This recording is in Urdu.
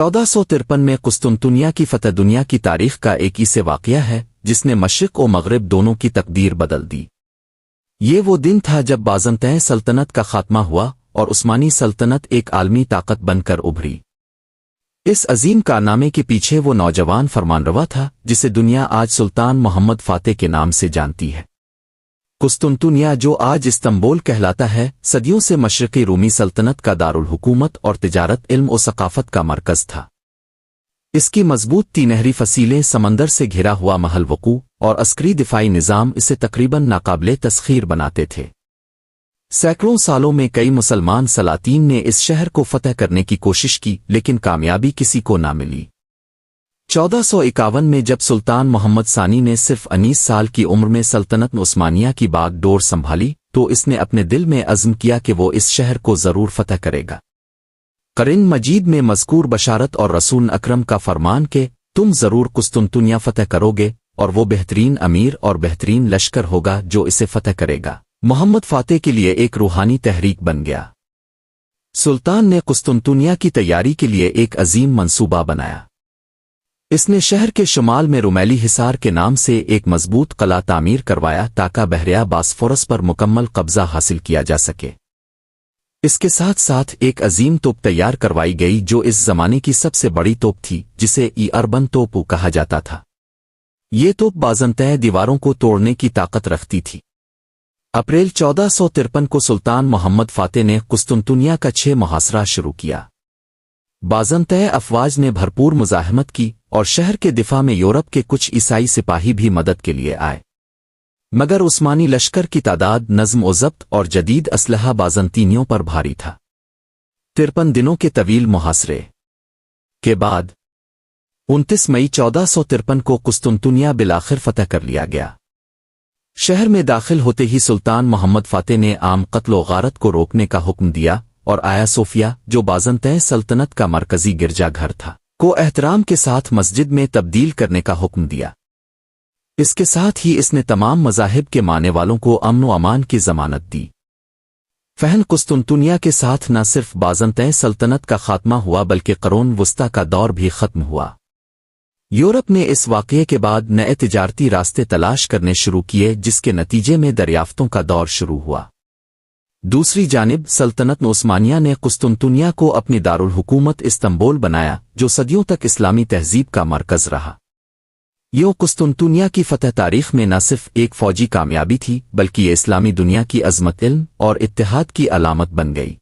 1453 میں قسطنطنیہ کی فتح دنیا کی تاریخ کا ایک ایسا واقعہ ہے جس نے مشرق و مغرب دونوں کی تقدیر بدل دی۔ یہ وہ دن تھا جب بازنطین سلطنت کا خاتمہ ہوا اور عثمانی سلطنت ایک عالمی طاقت بن کر ابھری۔ اس عظیم کارنامے کے پیچھے وہ نوجوان فرمانروا تھا جسے دنیا آج سلطان محمد فاتح کے نام سے جانتی ہے۔ قسطنطنیہ جو آج استنبول کہلاتا ہے، صدیوں سے مشرقی رومی سلطنت کا دارالحکومت اور تجارت، علم و ثقافت کا مرکز تھا۔ اس کی مضبوط تینہری فصیلیں، سمندر سے گھرا ہوا محل وقوع اور عسکری دفاعی نظام اسے تقریباً ناقابل تسخیر بناتے تھے۔ سینکڑوں سالوں میں کئی مسلمان سلاطین نے اس شہر کو فتح کرنے کی کوشش کی، لیکن کامیابی کسی کو نہ ملی۔ 1451 میں جب سلطان محمد ثانی نے صرف 19 سال کی عمر میں سلطنت عثمانیہ کی باغ ڈور سنبھالی تو اس نے اپنے دل میں عزم کیا کہ وہ اس شہر کو ضرور فتح کرے گا۔ قرآن مجید میں مذکور بشارت اور رسول اکرم کا فرمان کہ تم ضرور قسطنطنیہ فتح کرو گے اور وہ بہترین امیر اور بہترین لشکر ہوگا جو اسے فتح کرے گا، محمد فاتح کے لیے ایک روحانی تحریک بن گیا۔ سلطان نے قسطنطنیہ کی تیاری کے لیے ایک عظیم منصوبہ بنایا۔ اس نے شہر کے شمال میں رومیلی حصار کے نام سے ایک مضبوط قلعہ تعمیر کروایا تاکہ بحیرہ باسفورس پر مکمل قبضہ حاصل کیا جا سکے۔ اس کے ساتھ ساتھ ایک عظیم توپ تیار کروائی گئی جو اس زمانے کی سب سے بڑی توپ تھی، جسے اربن توپ کہا جاتا تھا۔ یہ توپ بازنطین دیواروں کو توڑنے کی طاقت رکھتی تھی۔ اپریل 1453 کو سلطان محمد فاتح نے قسطنطنیہ کا 6 محاصرہ شروع کیا۔ بازنطین افواج نے بھرپور مزاحمت کی اور شہر کے دفاع میں یورپ کے کچھ عیسائی سپاہی بھی مدد کے لیے آئے، مگر عثمانی لشکر کی تعداد، نظم و ضبط اور جدید اسلحہ بازنطینیوں پر بھاری تھا۔ 53 دنوں کے طویل محاصرے کے بعد 29 مئی 1453 کو قسطنطنیہ بالآخر فتح کر لیا گیا۔ شہر میں داخل ہوتے ہی سلطان محمد فاتح نے عام قتل و غارت کو روکنے کا حکم دیا اور آیا صوفیہ، جو بازنطین سلطنت کا مرکزی گرجا گھر تھا، کو احترام کے ساتھ مسجد میں تبدیل کرنے کا حکم دیا۔ اس کے ساتھ ہی اس نے تمام مذاہب کے ماننے والوں کو امن و امان کی ضمانت دی۔ فہن قسطنطنیہ کے ساتھ نہ صرف بازنطین سلطنت کا خاتمہ ہوا بلکہ قرون وسطی کا دور بھی ختم ہوا۔ یورپ نے اس واقعے کے بعد نئے تجارتی راستے تلاش کرنے شروع کیے، جس کے نتیجے میں دریافتوں کا دور شروع ہوا۔ دوسری جانب سلطنت عثمانیہ نے قسطنطنیہ کو اپنی دارالحکومت استنبول بنایا، جو صدیوں تک اسلامی تہذیب کا مرکز رہا۔ یہ قسطنطنیہ کی فتح تاریخ میں نہ صرف ایک فوجی کامیابی تھی بلکہ یہ اسلامی دنیا کی عظمت، علم اور اتحاد کی علامت بن گئی۔